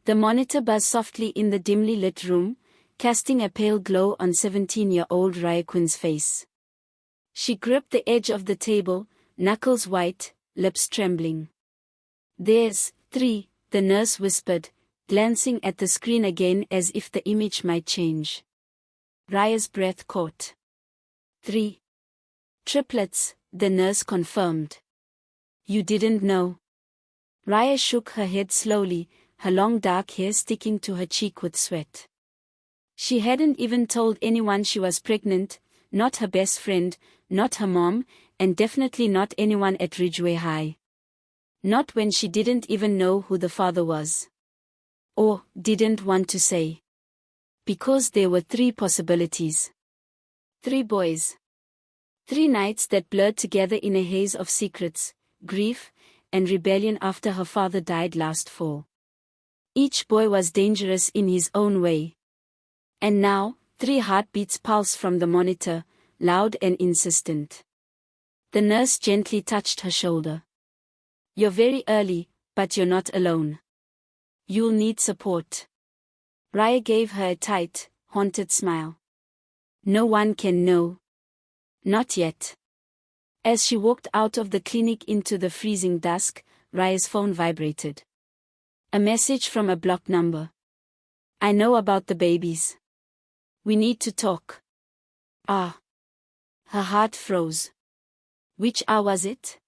The monitor buzzed softly in the dimly lit room, casting a pale glow on 17-year-old Ryaquin's face. She gripped the edge of the table, knuckles white, lips trembling. "There's 3, the nurse whispered, glancing at the screen again as if the image might change. Raya's breath caught. 3. Triplets, the nurse confirmed. "You didn't know?" Raya shook her head slowly, her long dark hair sticking to her cheek with sweat. She hadn't even told anyone she was pregnant, not her best friend, not her mom, and definitely not anyone at Ridgeway High. Not when she didn't even know who the father was. Or didn't want to say. Because there were 3 possibilities. 3 boys. 3 nights that blurred together in a haze of secrets, grief, and rebellion after her father died last fall. Each boy was dangerous in his own way. And now, 3 heartbeats pulsed from the monitor, loud and insistent. The nurse gently touched her shoulder. "You're very early, but you're not alone. You'll need support." Raya gave her a tight, haunted smile. "No one can know. Not yet." As she walked out of the clinic into the freezing dusk, Raya's phone vibrated. A message from a blocked number. "I know about the babies. We need to talk." Ah. Her heart froze. Which hour was it?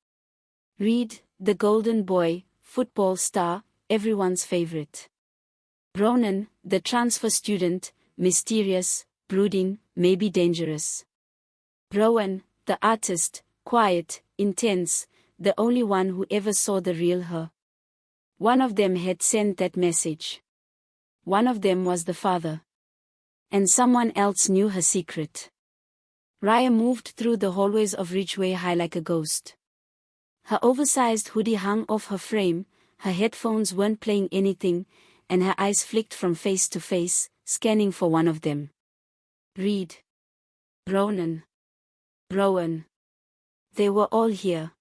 Reed, the golden boy, football star, everyone's favorite. Ronan, the transfer student, mysterious, brooding, maybe dangerous. Rowan, the artist, quiet, intense, the only one who ever saw the real her. One of them had sent that message. One of them was the father. And someone else knew her secret. Raya moved through the hallways of Ridgeway High like a ghost. Her oversized hoodie hung off her frame, her headphones weren't playing anything, and her eyes flicked from face to face, scanning for one of them. Reed. Ronan. Rowan. They were all here.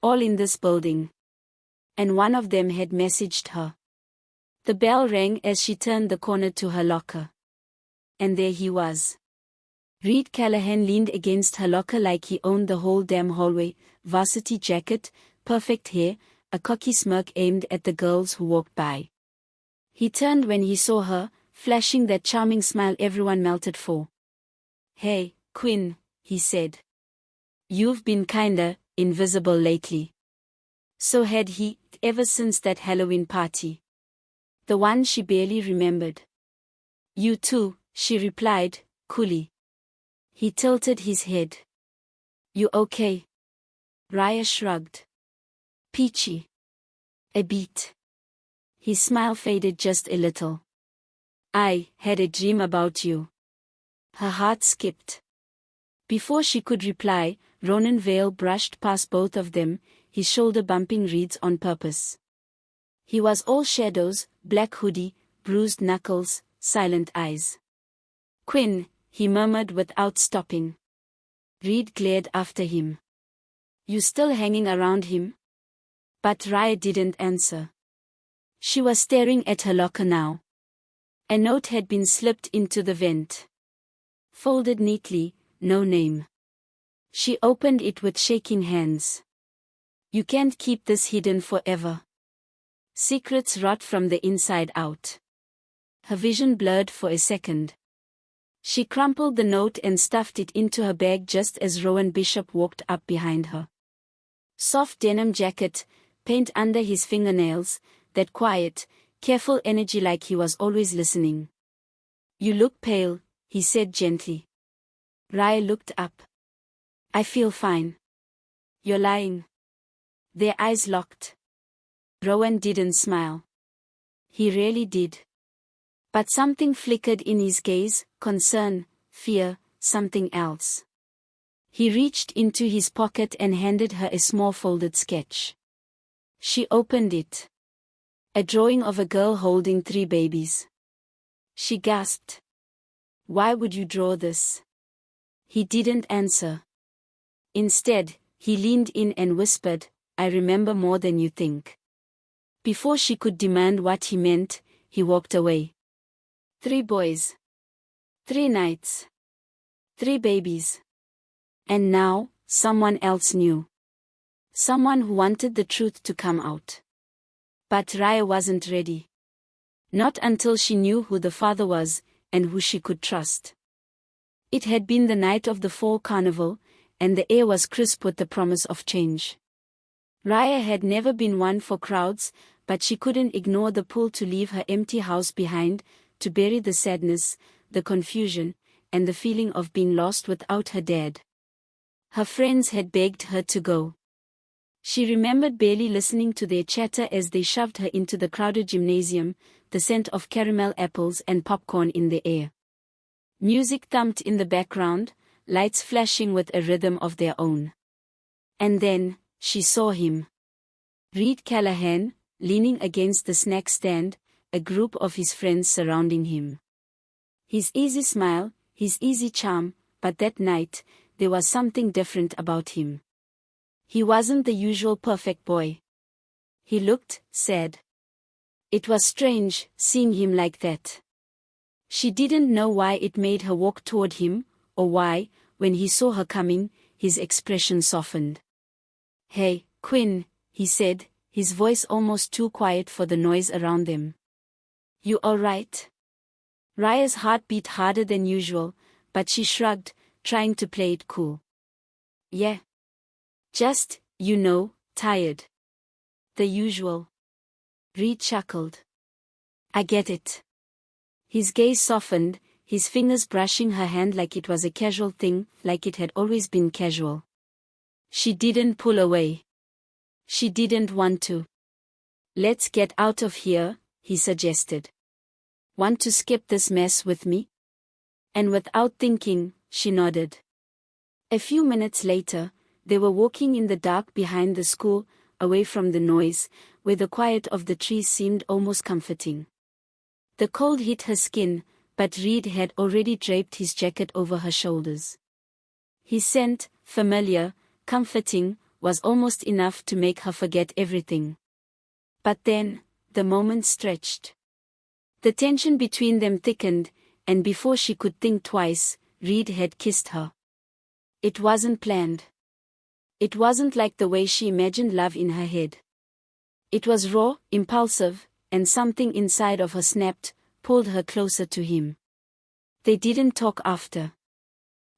All in this building. And one of them had messaged her. The bell rang as she turned the corner to her locker. And there he was. Reed Callahan leaned against her locker like he owned the whole damn hallway, varsity jacket, perfect hair, a cocky smirk aimed at the girls who walked by. He turned when he saw her, flashing that charming smile everyone melted for. "Hey, Quinn," he said. "You've been kinda invisible lately." So had he, ever since that Halloween party. The one she barely remembered. "You too," she replied, coolly. He tilted his head. "You okay?" Raya shrugged. "Peachy. A bit." His smile faded just a little. "I had a dream about you." Her heart skipped. Before she could reply, Ronan Vale brushed past both of them, his shoulder bumping Reed's on purpose. He was all shadows, black hoodie, bruised knuckles, silent eyes. "Quinn," he murmured without stopping. Reed glared after him. "You still hanging around him?" But Raya didn't answer. She was staring at her locker now. A note had been slipped into the vent. Folded neatly, no name. She opened it with shaking hands. "You can't keep this hidden forever. Secrets rot from the inside out." Her vision blurred for a second. She crumpled the note and stuffed it into her bag just as Rowan Bishop walked up behind her. Soft denim jacket, paint under his fingernails, that quiet, careful energy like he was always listening. "You look pale," he said gently. Raya looked up. "I feel fine." "You're lying." Their eyes locked. Rowan didn't smile. He really did. But something flickered in his gaze, concern, fear, something else. He reached into his pocket and handed her a small folded sketch. She opened it. A drawing of a girl holding 3 babies. She gasped. "Why would you draw this?" He didn't answer. Instead, he leaned in and whispered, "I remember more than you think." Before she could demand what he meant, he walked away. 3 boys. 3 nights. 3 babies. And now, someone else knew. Someone who wanted the truth to come out. But Raya wasn't ready. Not until she knew who the father was, and who she could trust. It had been the night of the fall carnival, and the air was crisp with the promise of change. Raya had never been one for crowds, but she couldn't ignore the pull to leave her empty house behind, to bury the sadness, the confusion, and the feeling of being lost without her dad. Her friends had begged her to go. She remembered barely listening to their chatter as they shoved her into the crowded gymnasium, the scent of caramel apples and popcorn in the air. Music thumped in the background, lights flashing with a rhythm of their own. And then, she saw him. Reed Callahan, leaning against the snack stand, a group of his friends surrounding him. His easy smile, his easy charm, but that night, there was something different about him. He wasn't the usual perfect boy. He looked sad. It was strange, seeing him like that. She didn't know why it made her walk toward him, or why, when he saw her coming, his expression softened. "Hey, Quinn," he said, his voice almost too quiet for the noise around them. "You all right?" Raya's heart beat harder than usual, but she shrugged, trying to play it cool. "Yeah. Just, tired. The usual." Reed chuckled. "I get it." His gaze softened, his fingers brushing her hand like it was a casual thing, like it had always been casual. She didn't pull away. She didn't want to. "Let's get out of here," he suggested. "Want to skip this mess with me?" And without thinking, she nodded. A few minutes later, they were walking in the dark behind the school, away from the noise, where the quiet of the trees seemed almost comforting. The cold hit her skin, but Reed had already draped his jacket over her shoulders. His scent, familiar, comforting, was almost enough to make her forget everything. But then, the moment stretched. The tension between them thickened, and before she could think twice, Reed had kissed her. It wasn't planned. It wasn't like the way she imagined love in her head. It was raw, impulsive, and something inside of her snapped, pulled her closer to him. They didn't talk after.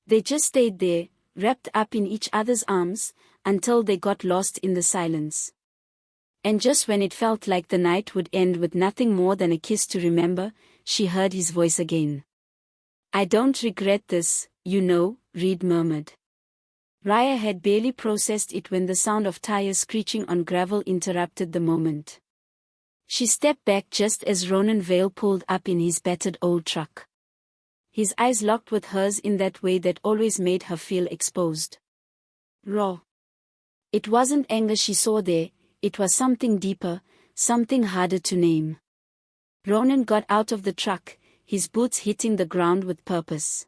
They just stayed there, wrapped up in each other's arms, until they got lost in the silence. And just when it felt like the night would end with nothing more than a kiss to remember, she heard his voice again. "I don't regret this, Reed murmured. Raya had barely processed it when the sound of tires screeching on gravel interrupted the moment. She stepped back just as Ronan Vale pulled up in his battered old truck. His eyes locked with hers in that way that always made her feel exposed. Raw. It wasn't anger she saw there, it was something deeper, something harder to name. Ronan got out of the truck, his boots hitting the ground with purpose.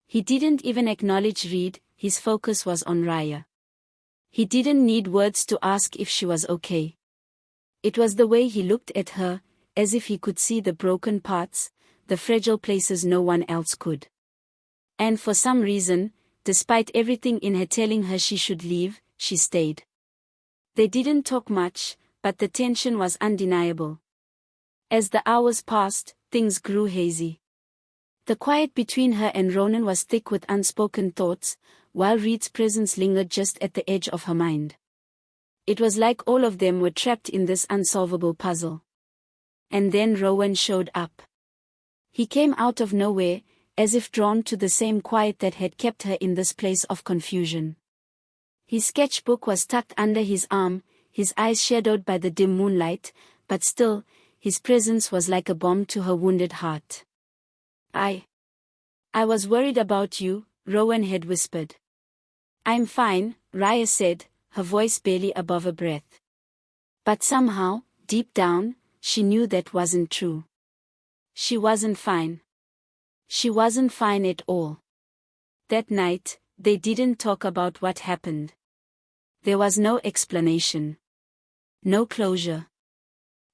He didn't even acknowledge Reed, his focus was on Raya. He didn't need words to ask if she was okay. It was the way he looked at her, as if he could see the broken parts, the fragile places no one else could. And for some reason, despite everything in her telling her she should leave, she stayed. They didn't talk much, but the tension was undeniable. As the hours passed, things grew hazy. The quiet between her and Ronan was thick with unspoken thoughts, while Reed's presence lingered just at the edge of her mind. It was like all of them were trapped in this unsolvable puzzle. And then Rowan showed up. He came out of nowhere, as if drawn to the same quiet that had kept her in this place of confusion. His sketchbook was tucked under his arm, his eyes shadowed by the dim moonlight, but still, his presence was like a balm to her wounded heart. I was worried about you," Rowan had whispered. "I'm fine," Raya said, her voice barely above a breath. But somehow, deep down, she knew that wasn't true. She wasn't fine. She wasn't fine at all. That night, they didn't talk about what happened. There was no explanation. No closure.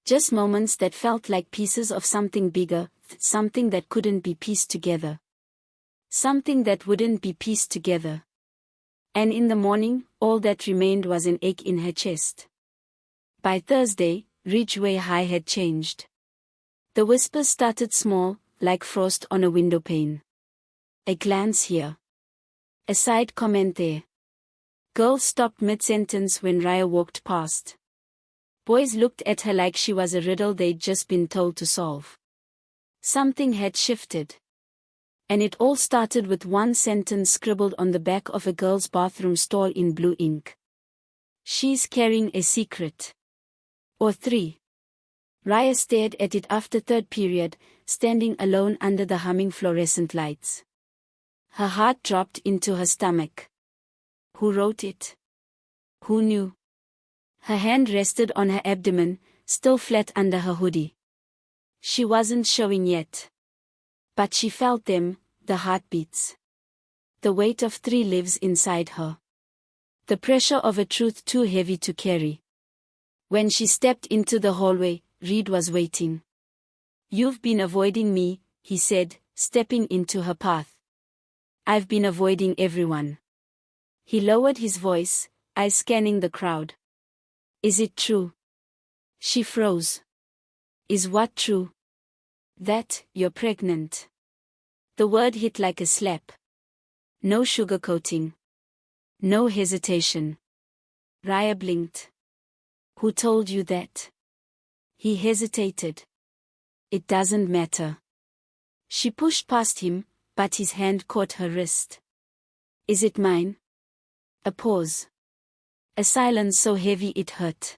Just moments that felt like pieces of something bigger, something that couldn't be pieced together. Something that wouldn't be pieced together. And in the morning, all that remained was an ache in her chest. By Thursday, Ridgeway High had changed. The whispers started small, like frost on a window pane. A glance here. A side comment there. Girls stopped mid-sentence when Raya walked past. Boys looked at her like she was a riddle they'd just been told to solve. Something had shifted. And it all started with one sentence scribbled on the back of a girl's bathroom stall in blue ink. She's carrying a secret. Or 3. Raya stared at it after third period, standing alone under the humming fluorescent lights. Her heart dropped into her stomach. Who wrote it? Who knew? Her hand rested on her abdomen, still flat under her hoodie. She wasn't showing yet. But she felt them, the heartbeats. The weight of 3 lives inside her. The pressure of a truth too heavy to carry. When she stepped into the hallway, Reed was waiting. "You've been avoiding me," he said, stepping into her path. "I've been avoiding everyone." He lowered his voice, eyes scanning the crowd. "Is it true?" She froze. "Is what true?" "That you're pregnant." The word hit like a slap. No sugarcoating. No hesitation. Raya blinked. "Who told you that?" He hesitated. "It doesn't matter." She pushed past him, but his hand caught her wrist. "Is it mine?" A pause. A silence so heavy it hurt.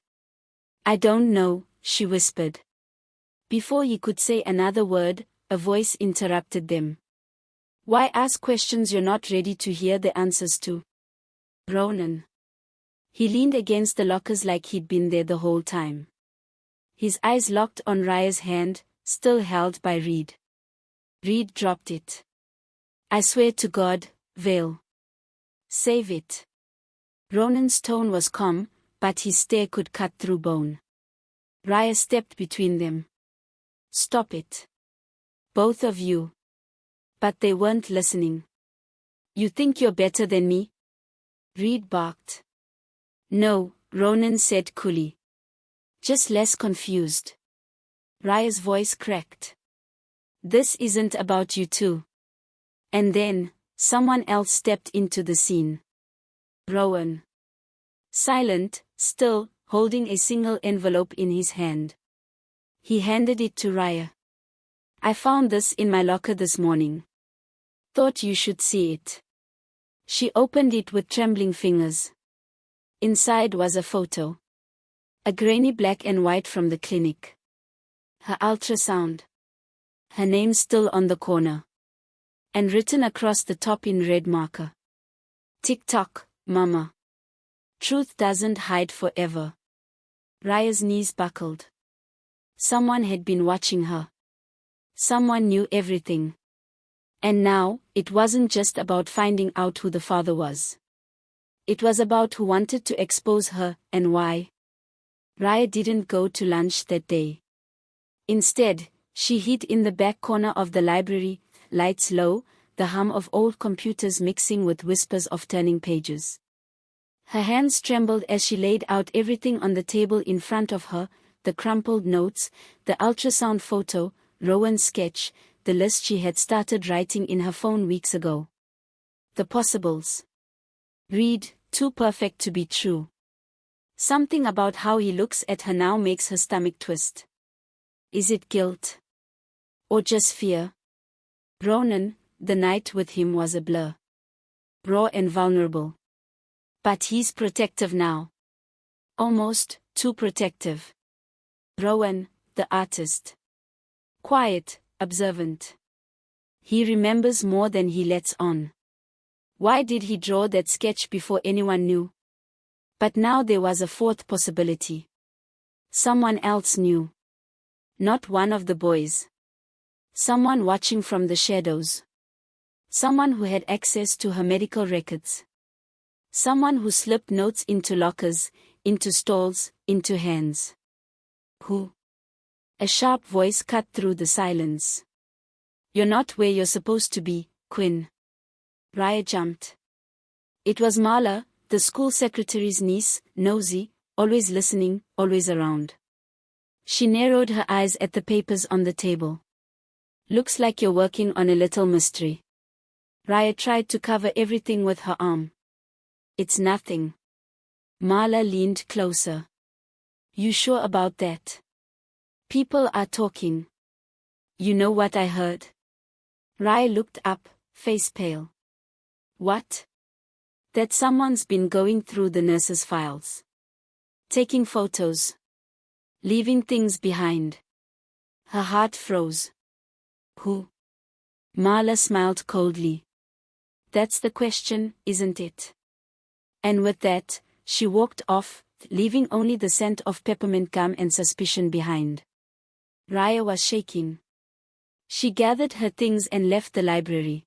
"I don't know," she whispered. Before he could say another word, a voice interrupted them. "Why ask questions you're not ready to hear the answers to?" Ronan. He leaned against the lockers like he'd been there the whole time. His eyes locked on Raya's hand, still held by Reed. Reed dropped it. "I swear to God, Vale. Save it." Ronan's tone was calm, but his stare could cut through bone. Raya stepped between them. "Stop it. Both of you." But they weren't listening. "You think you're better than me?" Reed barked. "No," Ronan said coolly. "Just less confused." Raya's voice cracked. "This isn't about you two." And then, someone else stepped into the scene. Rowan. Silent, still, holding a single envelope in his hand. He handed it to Raya. "I found this in my locker this morning. Thought you should see it." She opened it with trembling fingers. Inside was a photo. A grainy black and white from the clinic. Her ultrasound. Her name still on the corner. And written across the top in red marker. "Tick-tock, Mama. Truth doesn't hide forever." Raya's knees buckled. Someone had been watching her. Someone knew everything. And now, it wasn't just about finding out who the father was. It was about who wanted to expose her, and why. Raya didn't go to lunch that day. Instead, she hid in the back corner of the library, lights low, the hum of old computers mixing with whispers of turning pages. Her hands trembled as she laid out everything on the table in front of her, the crumpled notes, the ultrasound photo, Rowan's sketch, the list she had started writing in her phone weeks ago. The possibles. Reed, too perfect to be true. Something about how he looks at her now makes her stomach twist. Is it guilt? Or just fear? Ronan, the night with him was a blur. Raw and vulnerable. But he's protective now. Almost too protective. Rowan, the artist. Quiet, observant. He remembers more than he lets on. Why did he draw that sketch before anyone knew? But now there was a fourth possibility. Someone else knew. Not one of the boys. Someone watching from the shadows. Someone who had access to her medical records. Someone who slipped notes into lockers, into stalls, into hands. Who? A sharp voice cut through the silence. "You're not where you're supposed to be, Quinn." Raya jumped. It was Marla, the school secretary's niece, nosy, always listening, always around. She narrowed her eyes at the papers on the table. "Looks like you're working on a little mystery." Raya tried to cover everything with her arm. "It's nothing." Marla leaned closer. "You sure about that? People are talking." "You know what I heard?" Raya looked up, face pale. "What?" "That someone's been going through the nurse's files. Taking photos. Leaving things behind." Her heart froze. "Who?" Marla smiled coldly. "That's the question, isn't it?" And with that, she walked off, leaving only the scent of peppermint gum and suspicion behind. Raya was shaking. She gathered her things and left the library.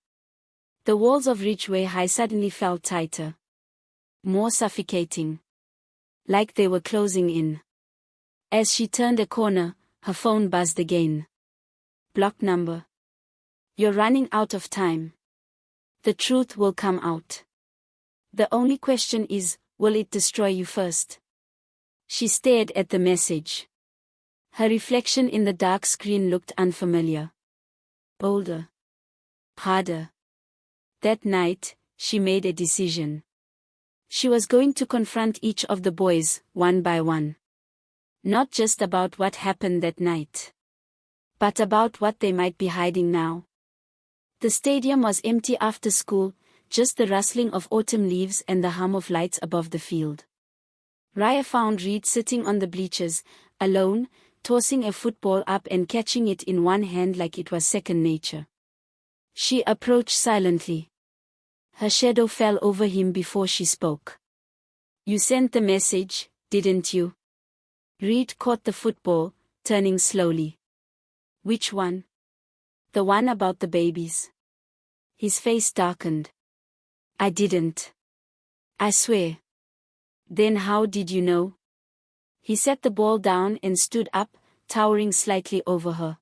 The walls of Ridgeway High suddenly felt tighter. More suffocating. Like they were closing in. As she turned a corner, her phone buzzed again. "Block number. You're running out of time. The truth will come out. The only question is, will it destroy you first?" She stared at the message. Her reflection in the dark screen looked unfamiliar. Bolder. Harder. That night, she made a decision. She was going to confront each of the boys, one by one. Not just about what happened that night, but about what they might be hiding now. The stadium was empty after school, just the rustling of autumn leaves and the hum of lights above the field. Raya found Reed sitting on the bleachers, alone, tossing a football up and catching it in one hand like it was second nature. She approached silently. Her shadow fell over him before she spoke. "You sent the message, didn't you?" Reed caught the football, turning slowly. "Which one?" "The one about the babies." His face darkened. "I didn't. I swear." "Then how did you know?" He set the ball down and stood up, towering slightly over her.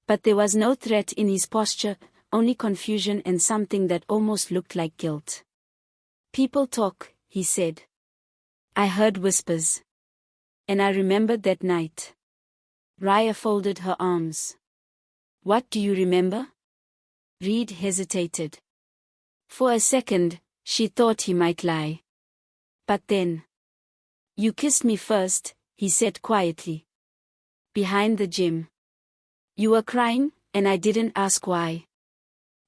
But there was no threat in his posture, only confusion and something that almost looked like guilt. "People talk," he said. "I heard whispers. And I remembered that night." Raya folded her arms. "What do you remember?" Reed hesitated. For a second, she thought he might lie. But then, "You kissed me first," he said quietly. "Behind the gym. You were crying, and I didn't ask why.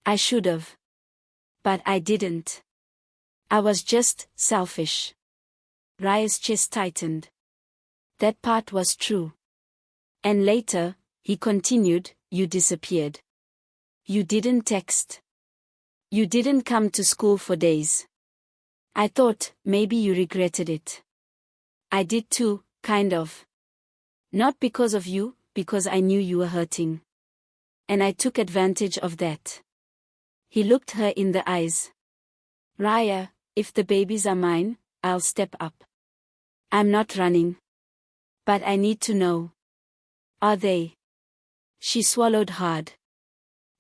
I should have. But I didn't. I was just selfish." Raya's chest tightened. That part was true. "And later," he continued, "you disappeared. You didn't text. You didn't come to school for days. I thought, maybe you regretted it. I did too, kind of. Not because of you, because I knew you were hurting. And I took advantage of that." He looked her in the eyes. "Raya, if the babies are mine, I'll step up. I'm not running. But I need to know. Are they?" She swallowed hard.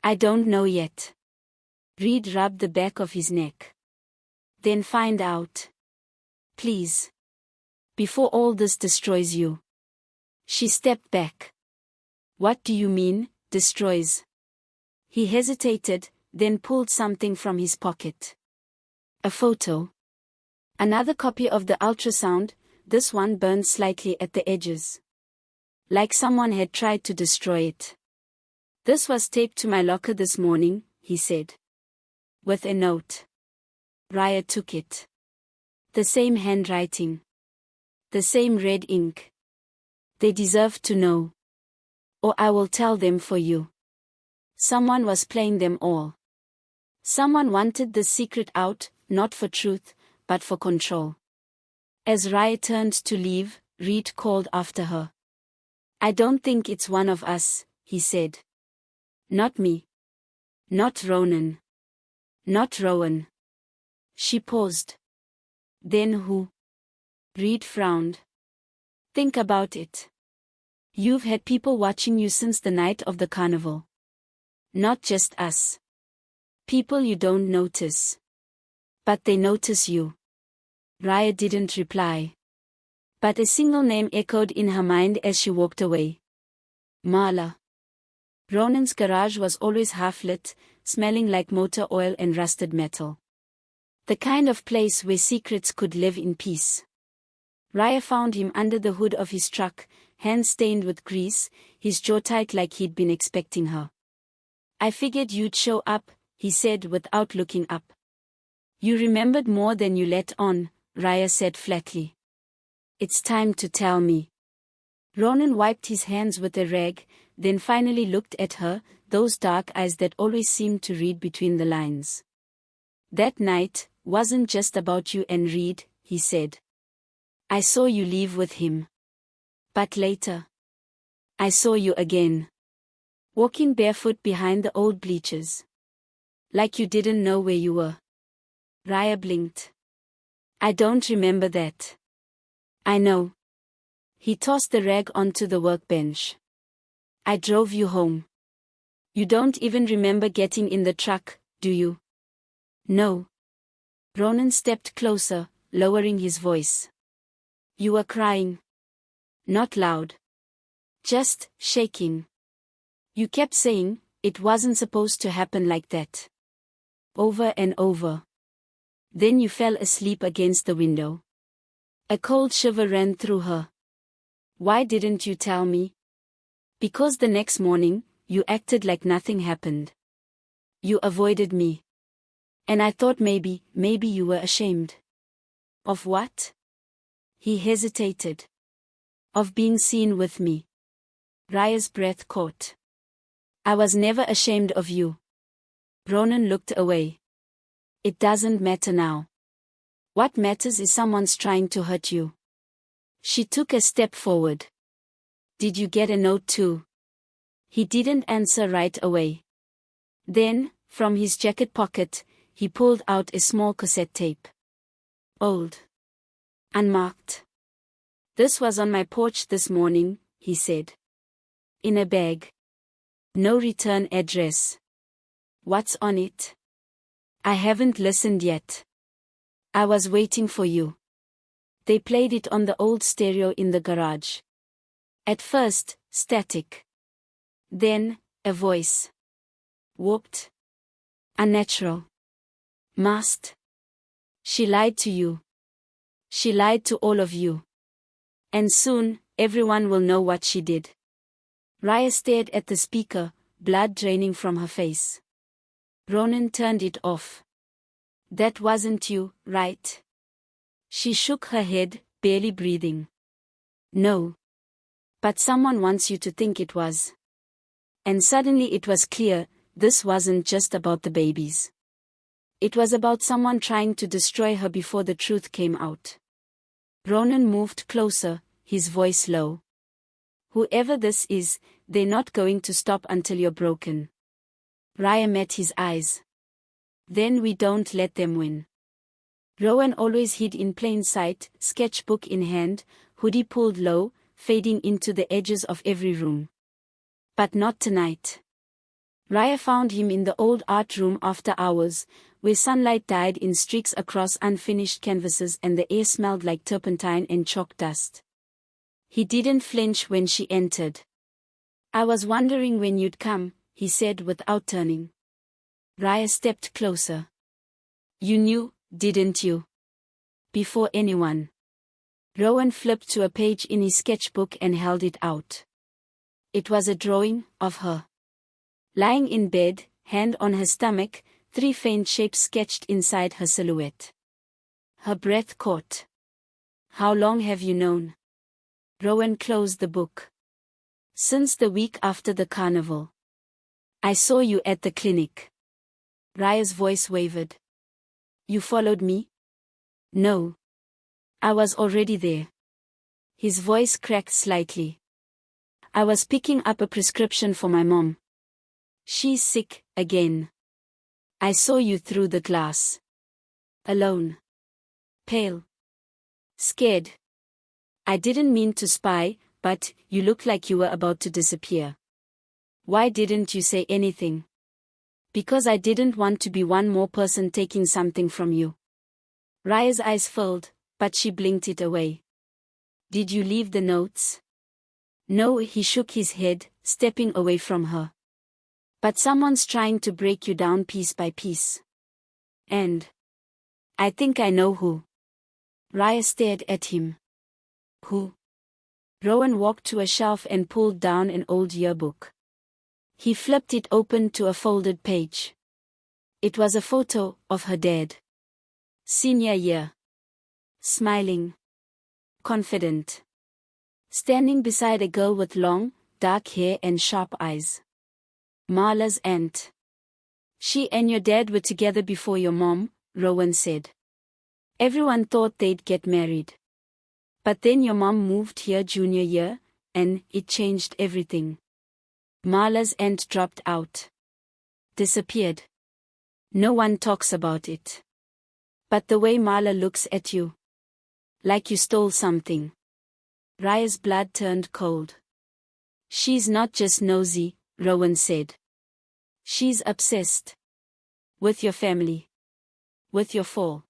"I don't know yet." Reed rubbed the back of his neck. "Then find out. Please. Before all this destroys you." She stepped back. "What do you mean, destroys?" He hesitated, then pulled something from his pocket. A photo. Another copy of the ultrasound, this one burned slightly at the edges. Like someone had tried to destroy it. "This was taped to my locker this morning," he said. "With a note." Raya took it. The same handwriting. The same red ink. "They deserve to know. Or I will tell them for you." Someone was playing them all. Someone wanted the secret out, not for truth, but for control. As Raya turned to leave, Reed called after her. "I don't think it's one of us," he said. "Not me. Not Ronan. Not Rowan." She paused. "Then who?" Reed frowned. "Think about it. You've had people watching you since the night of the carnival. Not just us. People you don't notice. But they notice you. Raya didn't reply. But a single name echoed in her mind as she walked away. Marla. Ronan's garage was always half-lit, smelling like motor oil and rusted metal. The kind of place where secrets could live in peace. Raya found him under the hood of his truck, hands stained with grease, his jaw tight like he'd been expecting her. I figured you'd show up, he said without looking up. You remembered more than you let on, Raya said flatly. It's time to tell me. Ronan wiped his hands with a rag, then finally looked at her, those dark eyes that always seemed to read between the lines. That night wasn't just about you and Reed, he said. I saw you leave with him. But later, I saw you again. Walking barefoot behind the old bleachers. Like you didn't know where you were. Raya blinked. I don't remember that. I know. He tossed the rag onto the workbench. I drove you home. You don't even remember getting in the truck, do you? No. Ronan stepped closer, lowering his voice. You were crying. Not loud. Just shaking. You kept saying, it wasn't supposed to happen like that. Over and over. Then you fell asleep against the window. A cold shiver ran through her. Why didn't you tell me? Because the next morning, you acted like nothing happened. You avoided me. And I thought maybe you were ashamed. Of what? He hesitated. Of being seen with me. Raya's breath caught. I was never ashamed of you. Ronan looked away. It doesn't matter now. What matters is someone's trying to hurt you. She took a step forward. Did you get a note too? He didn't answer right away. Then, from his jacket pocket, he pulled out a small cassette tape. Old. Unmarked. This was on my porch this morning, he said. In a bag. No return address. What's on it? I haven't listened yet. I was waiting for you. They played it on the old stereo in the garage. At first, static. Then, a voice. Warped. Unnatural. Masked. She lied to you. She lied to all of you. And soon, everyone will know what she did. Raya stared at the speaker, blood draining from her face. Ronan turned it off. That wasn't you, right? She shook her head, barely breathing. No. But someone wants you to think it was. And suddenly it was clear, this wasn't just about the babies. It was about someone trying to destroy her before the truth came out. Ronan moved closer, his voice low. Whoever this is, they're not going to stop until you're broken. Raya met his eyes. Then we don't let them win. Rowan always hid in plain sight, sketchbook in hand, hoodie pulled low, fading into the edges of every room. But not tonight. Raya found him in the old art room after hours, where sunlight died in streaks across unfinished canvases and the air smelled like turpentine and chalk dust. He didn't flinch when she entered. I was wondering when you'd come, he said without turning. Raya stepped closer. You knew, didn't you? Before anyone. Rowan flipped to a page in his sketchbook and held it out. It was a drawing of her. Lying in bed, hand on her stomach, 3 faint shapes sketched inside her silhouette. Her breath caught. How long have you known? Rowan closed the book. Since the week after the carnival. I saw you at the clinic. Raya's voice wavered. You followed me? No. I was already there. His voice cracked slightly. I was picking up a prescription for my mom. She's sick, again. I saw you through the glass. Alone. Pale. Scared. I didn't mean to spy, but you look like you were about to disappear. Why didn't you say anything? Because I didn't want to be one more person taking something from you. Raya's eyes filled, but she blinked it away. Did you leave the notes? No, he shook his head, stepping away from her. But someone's trying to break you down piece by piece. And I think I know who. Raya stared at him. Who? Rowan walked to a shelf and pulled down an old yearbook. He flipped it open to a folded page. It was a photo of her dad. Senior year. Smiling. Confident. Standing beside a girl with long, dark hair and sharp eyes. Marla's aunt. She and your dad were together before your mom, Rowan said. Everyone thought they'd get married. But then your mom moved here junior year, and it changed everything. Marla's aunt dropped out. Disappeared. No one talks about it. But the way Marla looks at you. Like you stole something. Raya's blood turned cold. She's not just nosy, Rowan said. She's obsessed. With your family. With your fall.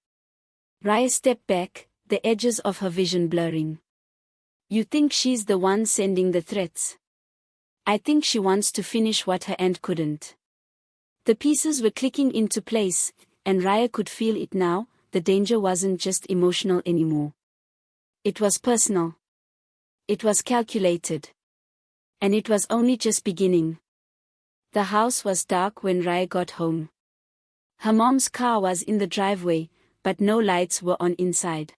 Raya stepped back, the edges of her vision blurring. You think she's the one sending the threats? I think she wants to finish what her aunt couldn't. The pieces were clicking into place, and Raya could feel it now. The danger wasn't just emotional anymore. It was personal. It was calculated. And it was only just beginning. The house was dark when Raya got home. Her mom's car was in the driveway, but no lights were on inside.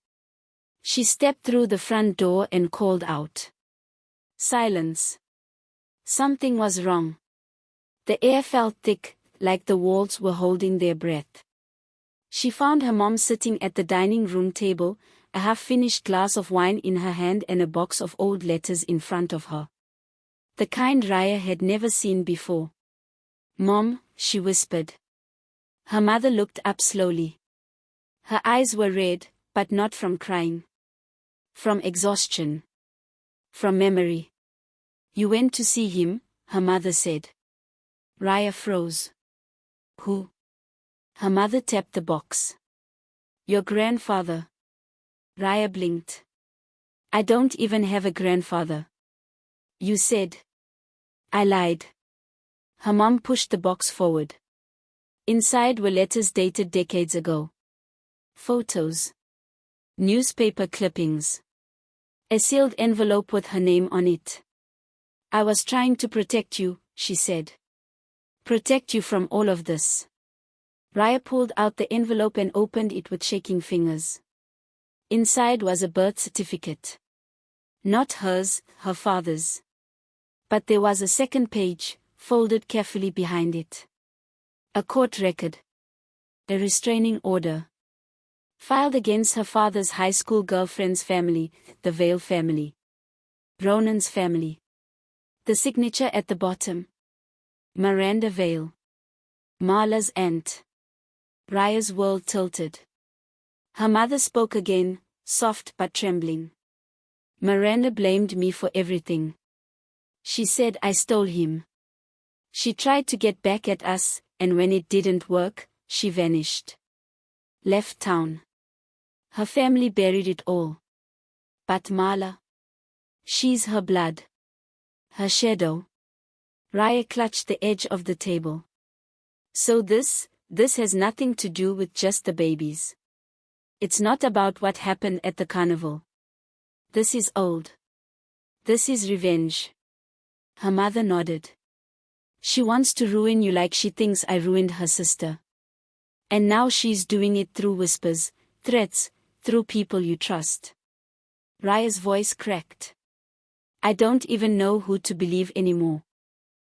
She stepped through the front door and called out. Silence. Something was wrong. The air felt thick, like the walls were holding their breath. She found her mom sitting at the dining room table, a half-finished glass of wine in her hand and a box of old letters in front of her. The kind Raya had never seen before. Mom, she whispered. Her mother looked up slowly. Her eyes were red, but not from crying. From exhaustion. From memory. You went to see him, her mother said. Raya froze. Who? Her mother tapped the box. Your grandfather. Raya blinked. I don't even have a grandfather. You said. I lied. Her mom pushed the box forward. Inside were letters dated decades ago. Photos. Newspaper clippings. A sealed envelope with her name on it. I was trying to protect you, she said. Protect you from all of this. Raya pulled out the envelope and opened it with shaking fingers. Inside was a birth certificate. Not hers, her father's. But there was a second page, folded carefully behind it. A court record. A restraining order. Filed against her father's high school girlfriend's family, the Vale family. Ronan's family. The signature at the bottom. Miranda Vale. Marla's aunt. Raya's world tilted. Her mother spoke again, soft but trembling. Miranda blamed me for everything. She said I stole him. She tried to get back at us, and when it didn't work, she vanished. Left town. Her family buried it all. But Marla? She's her blood. Her shadow. Raya clutched the edge of the table. So this has nothing to do with just the babies. It's not about what happened at the carnival. This is old. This is revenge. Her mother nodded. She wants to ruin you like she thinks I ruined her sister. And now she's doing it through whispers, threats, through people you trust. Raya's voice cracked. I don't even know who to believe anymore.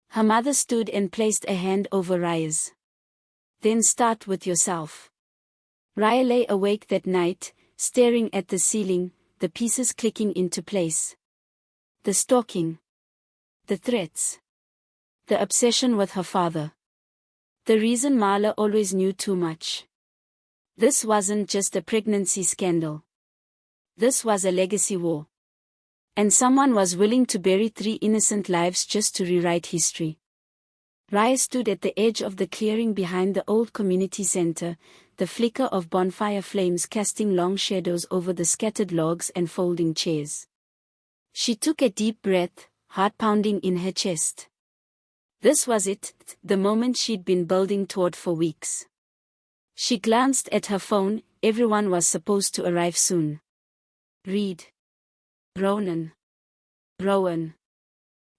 Her mother stood and placed a hand over Raya's. Then start with yourself. Raya lay awake that night, staring at the ceiling, the pieces clicking into place. The stalking. The threats. The obsession with her father. The reason Marla always knew too much. This wasn't just a pregnancy scandal. This was a legacy war. And someone was willing to bury 3 innocent lives just to rewrite history. Raya stood at the edge of the clearing behind the old community center, the flicker of bonfire flames casting long shadows over the scattered logs and folding chairs. She took a deep breath, heart pounding in her chest. This was it, the moment she'd been building toward for weeks. She glanced at her phone. Everyone was supposed to arrive soon. Reed, Ronan, Rowan,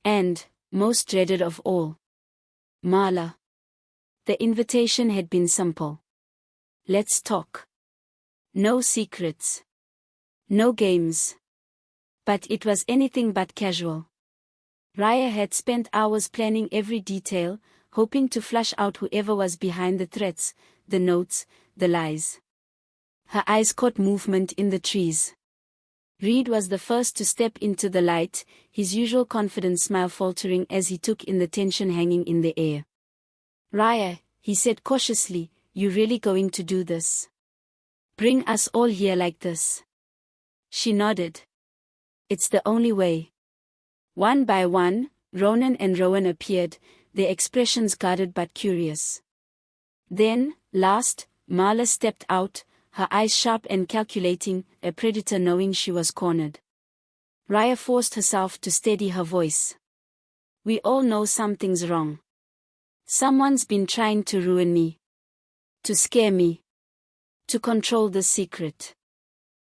and, most dreaded of all, Marla. The invitation had been simple. Let's talk. No secrets. No games. But it was anything but casual. Raya had spent hours planning every detail, hoping to flush out whoever was behind the threats, the notes, the lies. Her eyes caught movement in the trees. Reed was the first to step into the light, his usual confident smile faltering as he took in the tension hanging in the air. Raya, he said cautiously, you really going to do this? Bring us all here like this? She nodded. It's the only way. One by one, Ronan and Rowan appeared, their expressions guarded but curious. Then, last, Marla stepped out, her eyes sharp and calculating, a predator knowing she was cornered. Raya forced herself to steady her voice. We all know something's wrong. Someone's been trying to ruin me. To scare me. To control the secret.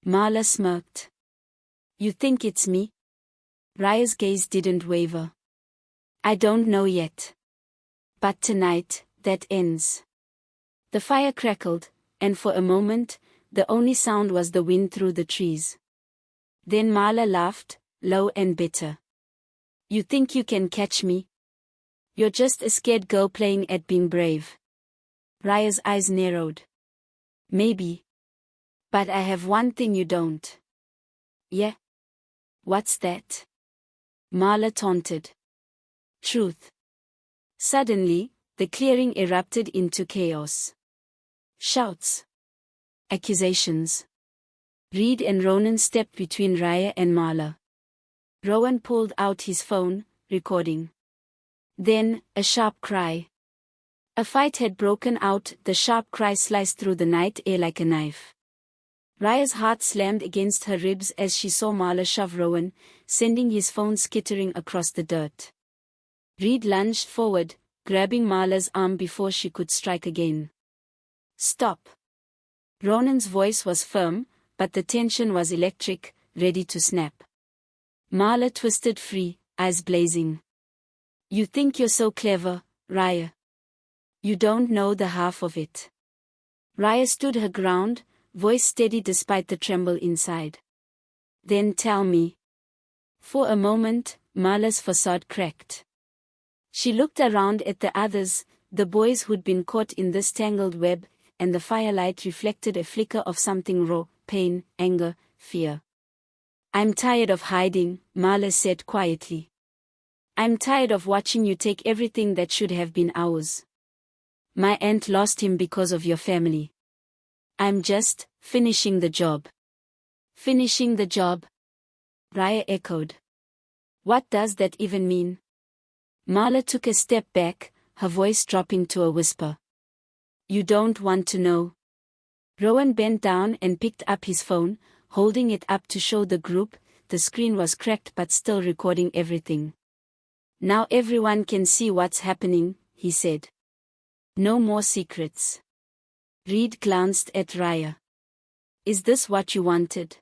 Marla smirked. You think it's me? Raya's gaze didn't waver. I don't know yet. But tonight, that ends. The fire crackled, and for a moment, the only sound was the wind through the trees. Then Marla laughed, low and bitter. You think you can catch me? You're just a scared girl playing at being brave. Raya's eyes narrowed. Maybe. But I have one thing you don't. Yeah? What's that? Marla taunted. Truth. Suddenly, the clearing erupted into chaos. Shouts. Accusations. Reed and Ronan stepped between Raya and Marla. Rowan pulled out his phone, recording. Then, a sharp cry. A fight had broken out, the sharp cry sliced through the night air like a knife. Raya's heart slammed against her ribs as she saw Marla shove Rowan, sending his phone skittering across the dirt. Reed lunged forward, grabbing Marla's arm before she could strike again. Stop. Ronan's voice was firm, but the tension was electric, ready to snap. Marla twisted free, eyes blazing. You think you're so clever, Raya? You don't know the half of it. Raya stood her ground, voice steady despite the tremble inside. Then tell me. For a moment, Marla's facade cracked. She looked around at the others, the boys who'd been caught in this tangled web, and the firelight reflected a flicker of something raw, pain, anger, fear. I'm tired of hiding, Marla said quietly. I'm tired of watching you take everything that should have been ours. My aunt lost him because of your family. I'm just finishing the job. Finishing the job? Raya echoed. What does that even mean? Marla took a step back, her voice dropping to a whisper. You don't want to know. Rowan bent down and picked up his phone, holding it up to show the group. The screen was cracked but still recording everything. Now everyone can see what's happening, he said. No more secrets. Reed glanced at Raya. Is this what you wanted?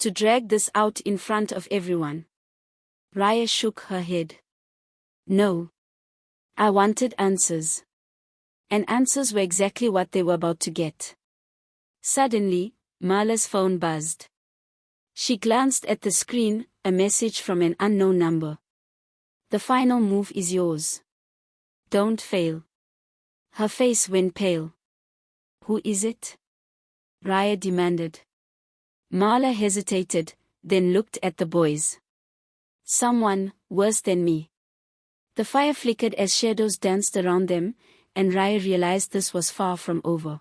To drag this out in front of everyone? Raya shook her head. No. I wanted answers. And answers were exactly what they were about to get. Suddenly, Marla's phone buzzed. She glanced at the screen, a message from an unknown number. The final move is yours. Don't fail. Her face went pale. Who is it? Raya demanded. Marla hesitated, then looked at the boys. Someone, worse than me. The fire flickered as shadows danced around them, and Raya realized this was far from over.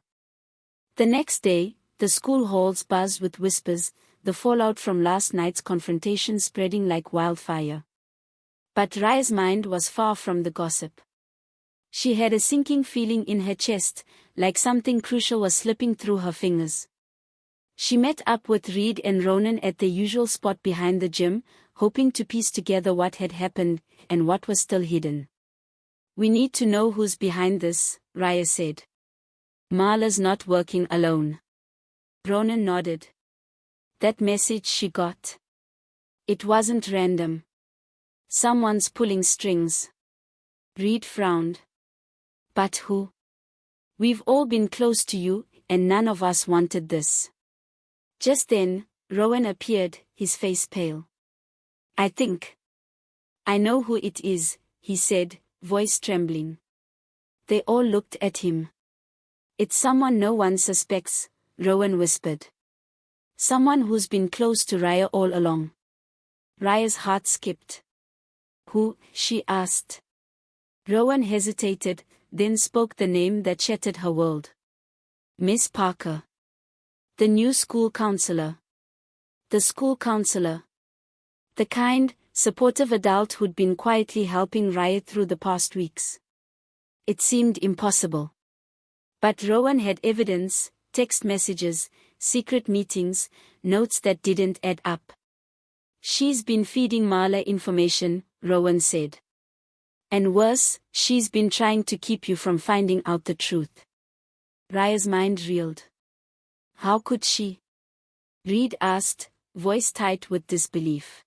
The next day, the school halls buzzed with whispers, the fallout from last night's confrontation spreading like wildfire. But Raya's mind was far from the gossip. She had a sinking feeling in her chest, like something crucial was slipping through her fingers. She met up with Reed and Ronan at the usual spot behind the gym, hoping to piece together what had happened, and what was still hidden. "We need to know who's behind this," Raya said. "Marla's not working alone." Ronan nodded. "That message she got. It wasn't random. Someone's pulling strings." Reed frowned. "But who? We've all been close to you, and none of us wanted this." Just then, Rowan appeared, his face pale. I know who it is," he said, voice trembling. They all looked at him. "It's someone no one suspects," Rowan whispered. "Someone who's been close to Raya all along." Raya's heart skipped. "Who?" she asked. Rowan hesitated, then spoke the name that shattered her world. "Miss Parker. The new school counselor." The school counselor. The kind, supportive adult who'd been quietly helping Raya through the past weeks. It seemed impossible. But Rowan had evidence, text messages, secret meetings, notes that didn't add up. "She's been feeding Marla information," Rowan said. "And worse, she's been trying to keep you from finding out the truth." Raya's mind reeled. "How could she?" Reed asked, voice tight with disbelief.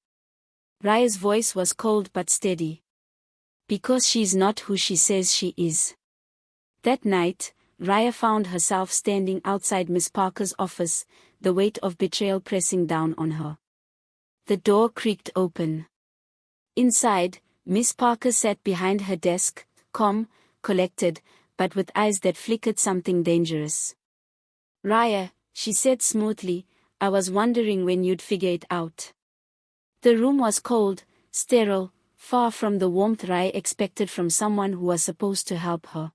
Raya's voice was cold but steady. "Because she's not who she says she is." That night, Raya found herself standing outside Miss Parker's office, the weight of betrayal pressing down on her. The door creaked open. Inside, Miss Parker sat behind her desk, calm, collected, but with eyes that flickered something dangerous. "Raya," she said smoothly, "I was wondering when you'd figure it out." The room was cold, sterile, far from the warmth Raya expected from someone who was supposed to help her.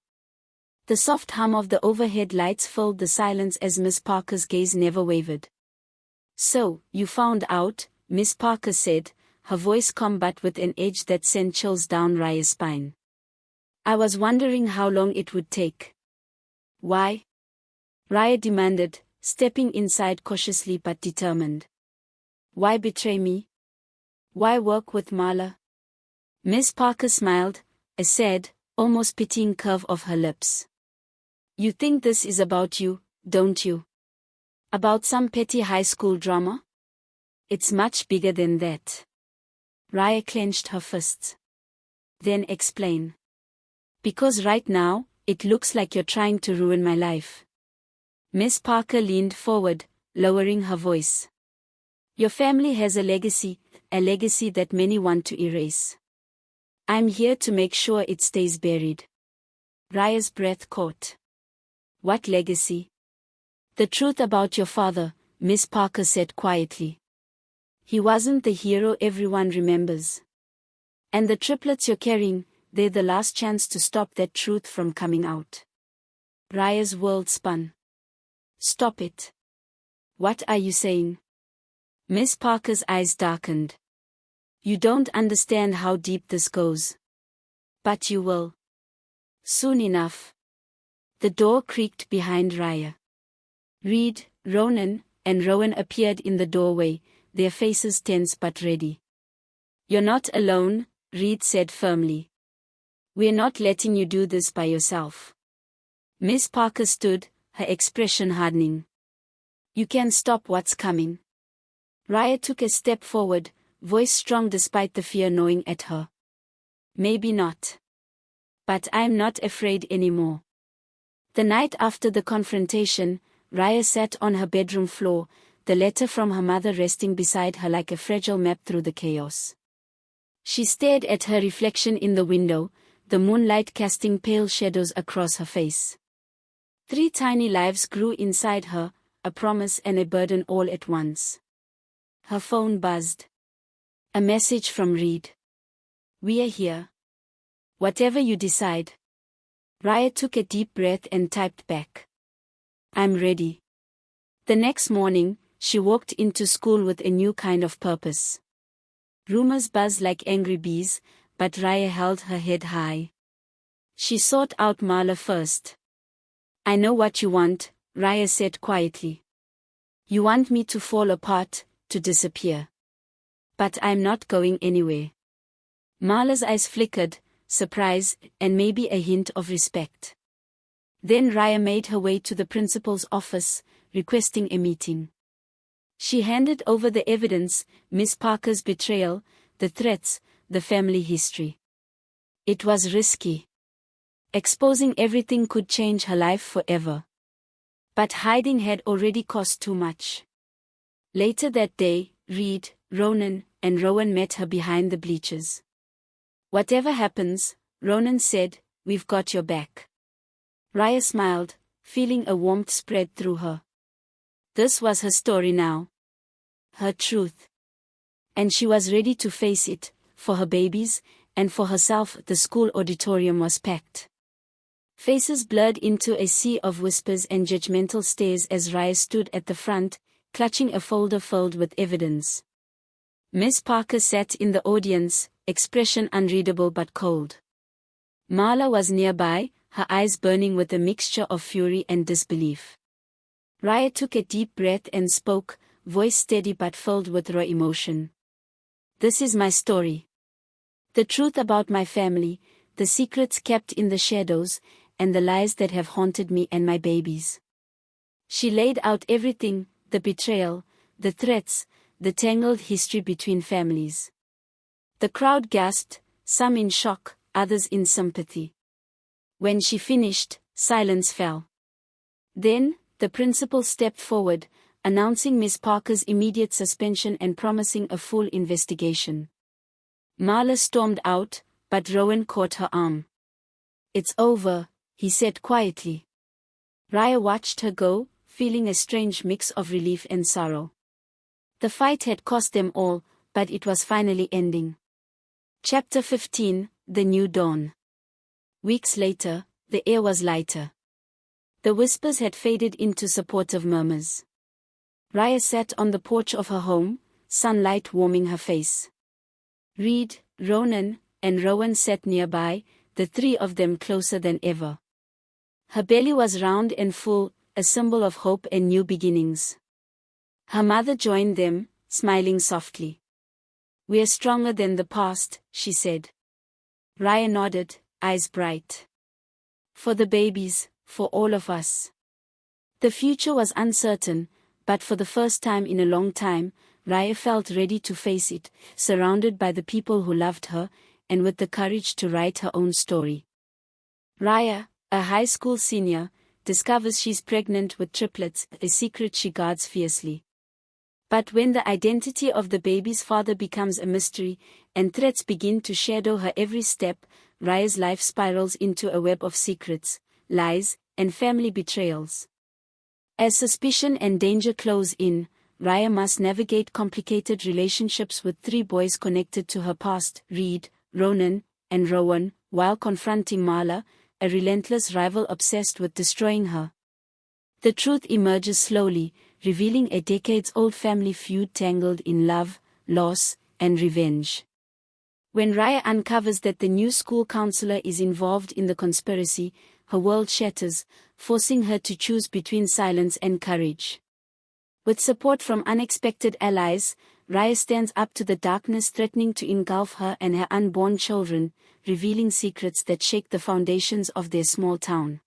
The soft hum of the overhead lights filled the silence as Miss Parker's gaze never wavered. "So, you found out," Miss Parker said, her voice calm but with an edge that sent chills down Raya's spine. "I was wondering how long it would take." "Why?" Raya demanded, stepping inside cautiously but determined. "Why betray me? Why work with Marla?" Miss Parker smiled, a sad, almost pitying curve of her lips. "You think this is about you, don't you? About some petty high school drama? It's much bigger than that." Raya clenched her fists. "Then explain." "Because right now, it looks like you're trying to ruin my life." Miss Parker leaned forward, lowering her voice. "Your family has a legacy that many want to erase. I'm here to make sure it stays buried." Raya's breath caught. "What legacy?" "The truth about your father," Miss Parker said quietly. "He wasn't the hero everyone remembers. And the triplets you're carrying, they're the last chance to stop that truth from coming out." Raya's world spun. "Stop it. What are you saying?" Miss Parker's eyes darkened. "You don't understand how deep this goes. But you will. Soon enough." The door creaked behind Raya. Reed, Ronan, and Rowan appeared in the doorway, their faces tense but ready. "You're not alone," Reed said firmly. "We're not letting you do this by yourself." Miss Parker stood, her expression hardening. "You can stop what's coming." Raya took a step forward, voice strong despite the fear gnawing at her. "Maybe not. But I'm not afraid anymore." The night after the confrontation, Raya sat on her bedroom floor, the letter from her mother resting beside her like a fragile map through the chaos. She stared at her reflection in the window, the moonlight casting pale shadows across her face. 3 tiny lives grew inside her, a promise and a burden all at once. Her phone buzzed. A message from Reed. "We're here. Whatever you decide." Raya took a deep breath and typed back. "I'm ready." The next morning, she walked into school with a new kind of purpose. Rumors buzzed like angry bees, but Raya held her head high. She sought out Marla first. "I know what you want," Raya said quietly. "You want me to fall apart, to disappear. But I'm not going anywhere." Marla's eyes flickered, surprise, and maybe a hint of respect. Then Raya made her way to the principal's office, requesting a meeting. She handed over the evidence, Miss Parker's betrayal, the threats, the family history. It was risky. Exposing everything could change her life forever. But hiding had already cost too much. Later that day, Reed, Ronan, and Rowan met her behind the bleachers. "Whatever happens," Ronan said, "we've got your back." Raya smiled, feeling a warmth spread through her. This was her story now. Her truth. And she was ready to face it, for her babies, and for herself. The school auditorium was packed. Faces blurred into a sea of whispers and judgmental stares as Raya stood at the front, clutching a folder filled with evidence. Miss Parker sat in the audience, expression unreadable but cold. Marla was nearby, her eyes burning with a mixture of fury and disbelief. Raya took a deep breath and spoke, voice steady but filled with raw emotion. "This is my story. The truth about my family, the secrets kept in the shadows, and the lies that have haunted me and my babies." She laid out everything, the betrayal, the threats, the tangled history between families. The crowd gasped, some in shock, others in sympathy. When she finished, silence fell. Then, the principal stepped forward, announcing Miss Parker's immediate suspension and promising a full investigation. Marla stormed out, but Rowan caught her arm. "It's over," he said quietly. Raya watched her go, feeling a strange mix of relief and sorrow. The fight had cost them all, but it was finally ending. Chapter 15, The New Dawn. Weeks later, the air was lighter. The whispers had faded into supportive murmurs. Raya sat on the porch of her home, sunlight warming her face. Reed, Ronan, and Rowan sat nearby, the three of them closer than ever. Her belly was round and full, a symbol of hope and new beginnings. Her mother joined them, smiling softly. "We're stronger than the past," she said. Raya nodded, eyes bright. "For the babies, for all of us." The future was uncertain, but for the first time in a long time, Raya felt ready to face it, surrounded by the people who loved her, and with the courage to write her own story. Raya, a high school senior, discovers she's pregnant with triplets, a secret she guards fiercely. But when the identity of the baby's father becomes a mystery, and threats begin to shadow her every step, Raya's life spirals into a web of secrets, lies, and family betrayals. As suspicion and danger close in, Raya must navigate complicated relationships with three boys connected to her past, Reed, Ronan, and Rowan, while confronting Marla, a relentless rival obsessed with destroying her. The truth emerges slowly, revealing a decades-old family feud tangled in love, loss, and revenge. When Raya uncovers that the new school counselor is involved in the conspiracy, her world shatters, forcing her to choose between silence and courage. With support from unexpected allies, Raya stands up to the darkness threatening to engulf her and her unborn children, revealing secrets that shake the foundations of their small town.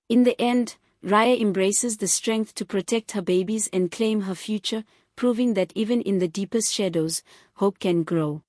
In the end, Raya embraces the strength to protect her babies and claim her future, proving that even in the deepest shadows, hope can grow.